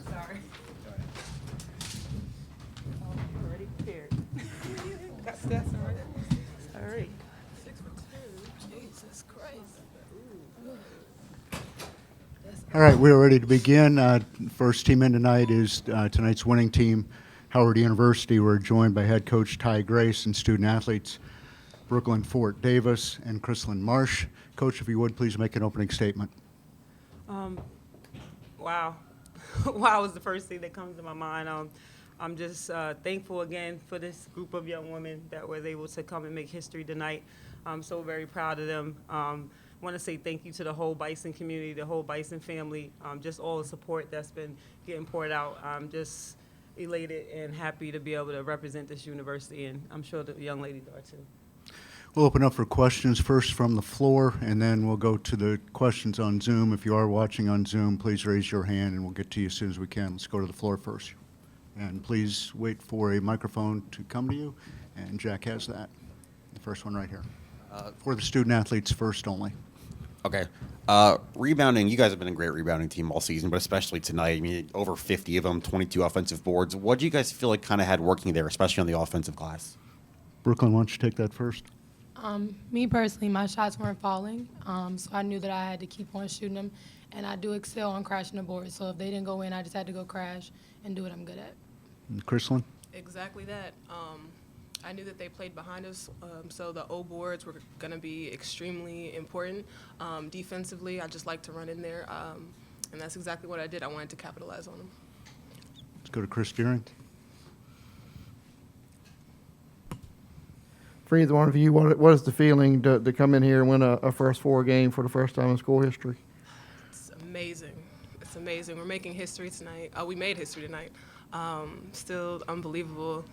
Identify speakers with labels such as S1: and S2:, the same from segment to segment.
S1: Sorry. Already prepared. Got stats already. All right. 6 for 2. Jesus Christ.
S2: All right, we are ready to begin. First team in tonight is tonight's winning team, Howard University. We're joined by head coach Ty Grace and student athletes Brooklyn Fort Davis and Chrislyn Marsh. Coach, if you would, please make an opening statement.
S1: Wow. Wow is the first thing that comes to my mind. I'm just thankful again for this group of young women that was able to come and make history tonight. I'm so very proud of them. Want to say thank you to the whole Bison community, the whole Bison family, just all the support that's been getting poured out. I'm just elated and happy to be able to represent this university, and I'm sure the young ladies are too.
S2: We'll open up for questions first from the floor, and then we'll go to the questions on Zoom. If you are watching on Zoom, please raise your hand, and we'll get to you as soon as we can. Let's go to the floor first. And please wait for a microphone to come to you, and Jack has that. The first one right here. For the student athletes first only.
S3: Okay. Rebounding, you guys have been a great rebounding team all season, but especially tonight. I mean, over 50 of them, 22 offensive boards. What do you guys feel like kind of had working there, especially on the offensive glass?
S2: Brooklyn, why don't you take that first?
S4: Me personally, my shots weren't falling, so I knew that I had to keep on shooting them, and I do excel on crashing the board. So if they didn't go in, I just had to go crash and do what I'm good at.
S2: And Chrislyn?
S5: Exactly that. I knew that they played behind us, so the O boards were going to be extremely important. Defensively, I just like to run in there, and that's exactly what I did. I wanted to capitalize on them.
S2: Let's go to Chris Deering.
S6: For either one of you, what is the feeling to come in here and win a first four game for the first time in school history?
S5: It's amazing. It's amazing. We're making history tonight. We made history tonight. Still unbelievable.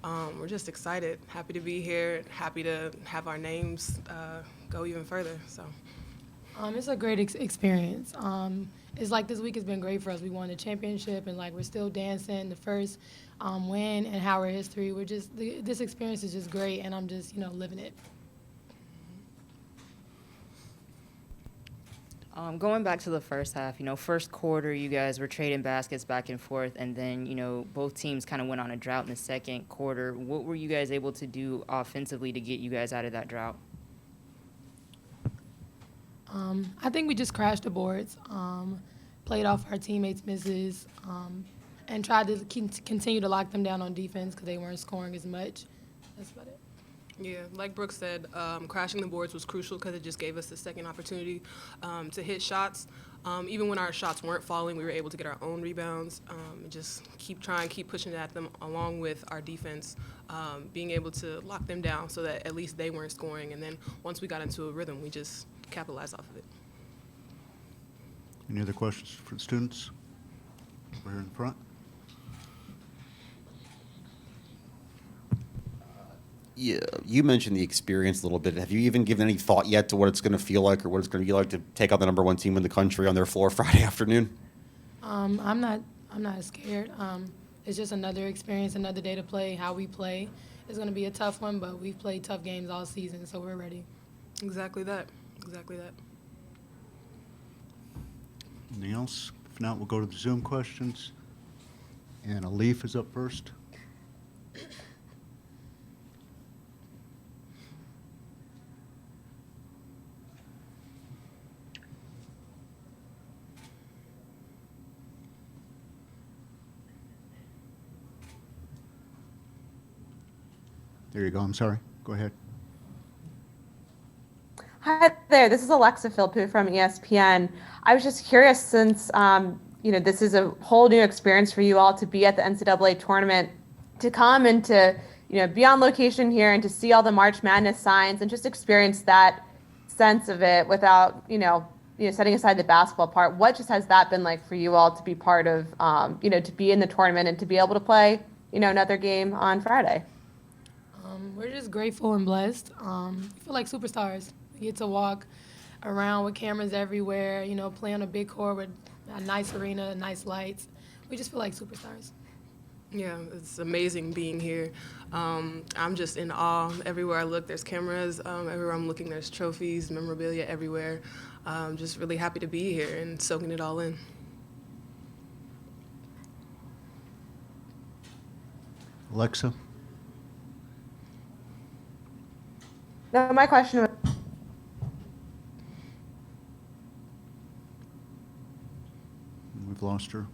S5: We're just excited, happy to be here, happy to have our names go even further. So,
S4: It's a great experience. It's like this week has been great for us. We won the championship, and like we're still dancing. The first win in Howard history. We're just this experience is just great, and I'm just living it.
S7: Going back to the first half, first quarter, you guys were trading baskets back and forth, and then, both teams kind of went on a drought in the second quarter. What were you guys able to do offensively to get you guys out of that drought?
S4: I think we just crashed the boards, played off our teammates' misses, and tried to continue to lock them down on defense because they weren't scoring as much. That's about it.
S5: yeah, like Brooke said, crashing the boards was crucial because it just gave us the second opportunity to hit shots. Even when our shots weren't falling, we were able to get our own rebounds and just keep pushing at them along with our defense, being able to lock them down so that at least they weren't scoring. And then once we got into a rhythm, we just capitalized off of it.
S2: Any other questions for the students? Over here in the front.
S3: Yeah, you mentioned the experience a little bit. Have you even given any thought yet to what it's going to feel like or what it's going to be like to take on the number one team in the country on their floor Friday afternoon?
S4: I'm not scared. It's just another experience, another day to play. How we play is going to be a tough one, but we've played tough games all season, so we're ready.
S5: Exactly that. Exactly that.
S2: Anything else? If not, we'll go to the Zoom questions. And Alif is up first. There you go. I'm sorry. Go ahead.
S8: Hi there. This is Alexa Philpott from ESPN. I was just curious, since this is a whole new experience for you all to be at the NCAA tournament, to come and to be on location here and to see all the March Madness signs and just experience that sense of it without, setting aside the basketball part, what just has that been like for you all to be part of, to be in the tournament and to be able to play, another game on Friday?
S4: We're just grateful and blessed. We feel like superstars. We get to walk around with cameras everywhere, play on a big court with a nice arena, nice lights. We just feel like superstars.
S5: Yeah, it's amazing being here. I'm just in awe. Everywhere I look, there's cameras. Everywhere I'm looking, there's trophies, memorabilia everywhere. Just really happy to be here and soaking it all in.
S2: Alexa?
S8: No, my question was,
S2: We've lost her.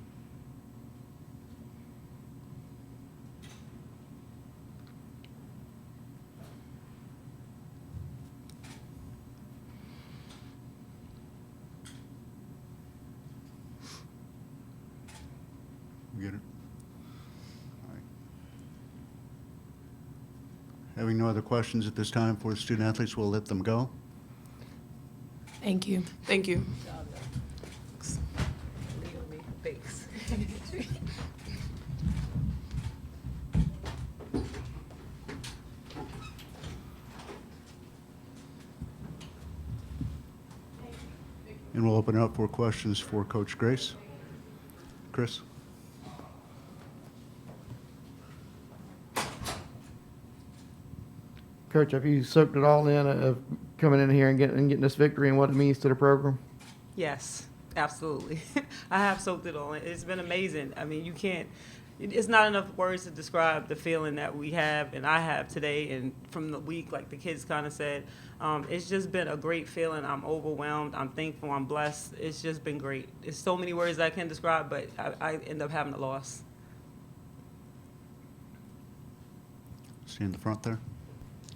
S2: We get it? All right. Having no other questions at this time for the student athletes, we'll let them go.
S4: Thank you.
S5: Thank you.
S1: Thanks.
S2: And we'll open it up for questions for Coach Grace. Chris?
S6: Coach, have you soaked it all in of coming in here and getting this victory and what it means to the program?
S1: Yes, absolutely. I have soaked it all in. It's been amazing. I mean, it's not enough words to describe the feeling that we have and I have today and from the week, like the kids kind of said. It's just been a great feeling. I'm overwhelmed. I'm thankful. I'm blessed. It's just been great. It's so many words I can't describe, but I end up having a loss.
S2: See in the front there?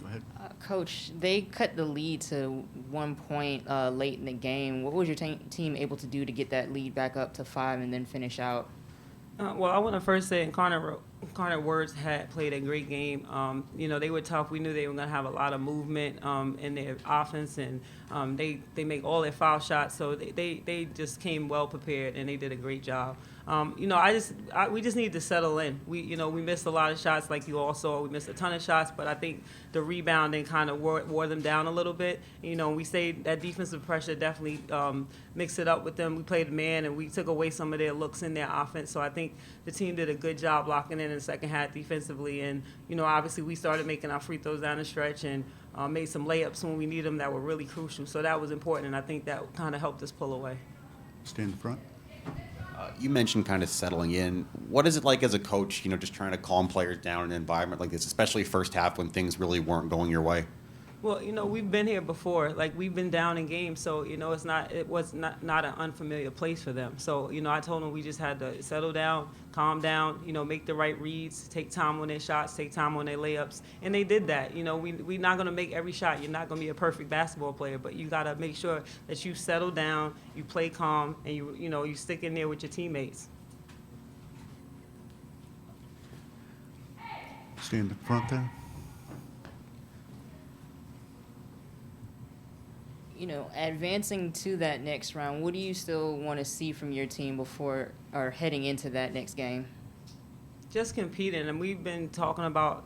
S2: Go ahead.
S7: Coach, they cut the lead to 1 point late in the game. What was your team able to do to get that lead back up to 5 and then finish out?
S1: Well, I want to first say Incarnate Words had played a great game. They were tough. We knew they were going to have a lot of movement in their offense, and they make all their foul shots. So they just came well prepared, and they did a great job. We just need to settle in. We missed a lot of shots, like you all saw. We missed a ton of shots, but I think the rebounding kind of wore them down a little bit. We stayed that defensive pressure definitely mixed it up with them. We played man, and we took away some of their looks in their offense. So I think the team did a good job locking in the second half defensively. And obviously we started making our free throws down the stretch and made some layups when we needed them that were really crucial. So that was important, and I think that kind of helped us pull away.
S2: Stay in the front.
S3: You mentioned kind of settling in. What is it like as a coach, just trying to calm players down in an environment like this, especially first half when things really weren't going your way?
S1: Well, we've been here before. Like, we've been down in games, so, it was not an unfamiliar place for them. So, I told them we just had to settle down, calm down, make the right reads, take time on their shots, take time on their layups. And they did that. We're not going to make every shot. You're not going to be a perfect basketball player, but you got to make sure that you settle down, you play calm, and you stick in there with your teammates.
S2: Stay in the front there.
S7: Advancing to that next round, what do you still want to see from your team before or heading into that next game?
S1: Just competing, and we've been talking about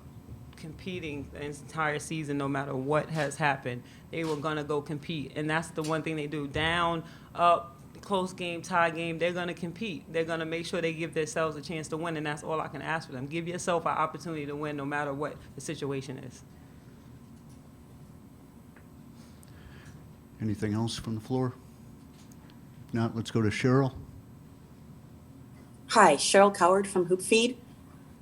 S1: competing the entire season no matter what has happened. They were going to go compete, and that's the one thing they do. Down, up, close game, tie game, they're going to compete. They're going to make sure they give themselves a chance to win, and that's all I can ask for them. Give yourself an opportunity to win no matter what the situation is.
S2: Anything else from the floor? If not, let's go to Cheryl.
S9: Hi, Cheryl Coward from Hoop Feed.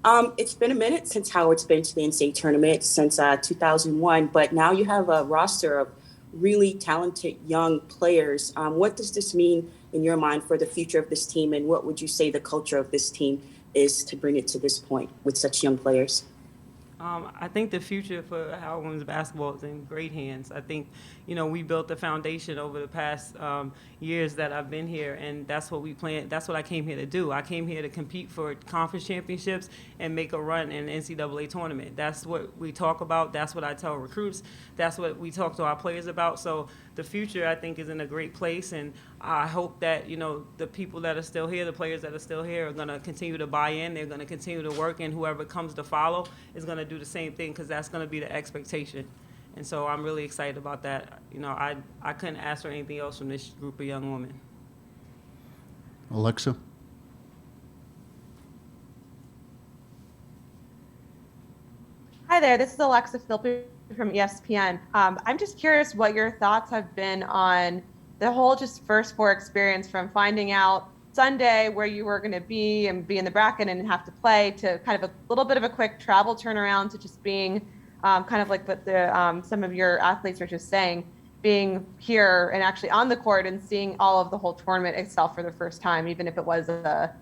S9: It's been a minute since Howard's been to the NCAA tournament, since 2001, but now you have a roster of really talented young players. What does this mean in your mind for the future of this team, and what would you say the culture of this team is to bring it to this point with such young players?
S1: I think the future for Howard women's basketball is in great hands. I think, we built a foundation over the past years that I've been here, and that's what we plan. That's what I came here to do. I came here to compete for conference championships and make a run in the NCAA tournament. That's what we talk about. That's what I tell recruits. That's what we talk to our players about. So the future, I think, is in a great place, and I hope that, the people that are still here, the players that are still here, are going to continue to buy in. They're going to continue to work, and whoever comes to follow is going to do the same thing, because that's going to be the expectation. And so I'm really excited about that. I couldn't ask for anything else from this group of young women.
S2: Alexa?
S8: Hi there, this is Alexa Philpott from ESPN. I'm just curious what your thoughts have been on the whole just first four experience, from finding out Sunday where you were going to be and be in the bracket and have to play, to kind of a little bit of a quick travel turnaround, to just being kind of like what the some of your athletes were just saying, being here and actually on the court and seeing all of the whole tournament itself for the first time, even if it was a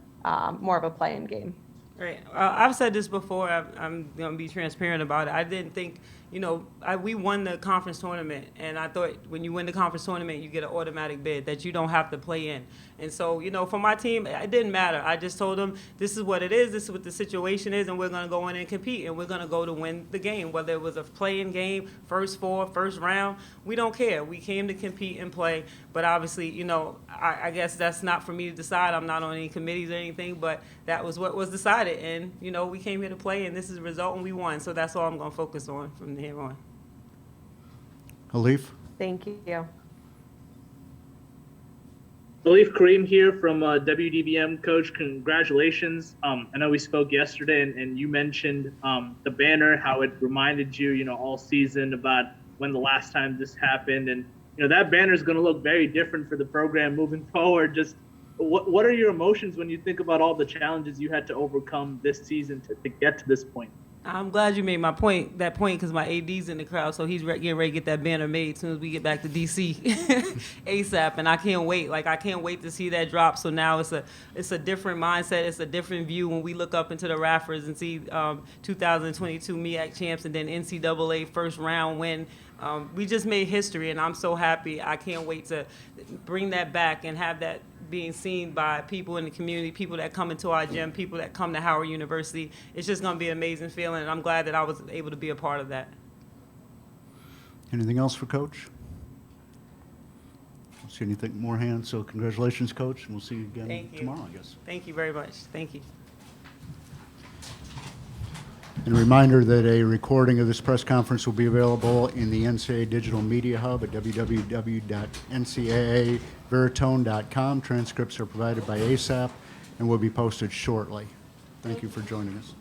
S8: more of a play-in game.
S1: Right. I've said this before. I'm going to be transparent about it. I didn't think, we won the conference tournament, and I thought when you win the conference tournament, you get an automatic bid that you don't have to play in. And so, for my team, it didn't matter. I just told them, this is what it is, this is what the situation is, and we're going to go in and compete, and we're going to go to win the game. Whether it was a play-in game, first four, first round, we don't care. We came to compete and play. But obviously, I guess that's not for me to decide. I'm not on any committees or anything, but that was what was decided. And, we came here to play, and this is the result, and we won. So that's all I'm going to focus on from here on.
S2: Halif?
S8: Thank you.
S10: Khalif Kareem here from WDBM. Coach, congratulations. I know we spoke yesterday, and you mentioned the banner, how it reminded you, all season about when the last time this happened. And, that banner is going to look very different for the program moving forward. Just what are your emotions when you think about all the challenges you had to overcome this season to get to this point?
S1: I'm glad you made that point, because my AD's in the crowd, so he's getting ready to get that banner made as soon as we get back to DC ASAP, and I can't wait. I can't wait to see that drop. So now it's a different mindset. It's a different view when we look up into the rafters and see 2022 MEAC champs and then NCAA first round win. We just made history, and I'm so happy. I can't wait to bring that back and have that being seen by people in the community, people that come into our gym, people that come to Howard University. It's just going to be an amazing feeling, and I'm glad that I was able to be a part of that.
S2: Anything else for Coach? I don't see anything more hands, so congratulations, Coach, and we'll see you again tomorrow, I guess.
S1: Thank you very much. Thank you.
S2: And a reminder that a recording of this press conference will be available in the NCAA Digital Media Hub at www.ncaaveritone.com. Transcripts are provided by ASAP and will be posted shortly. Thank you for joining us.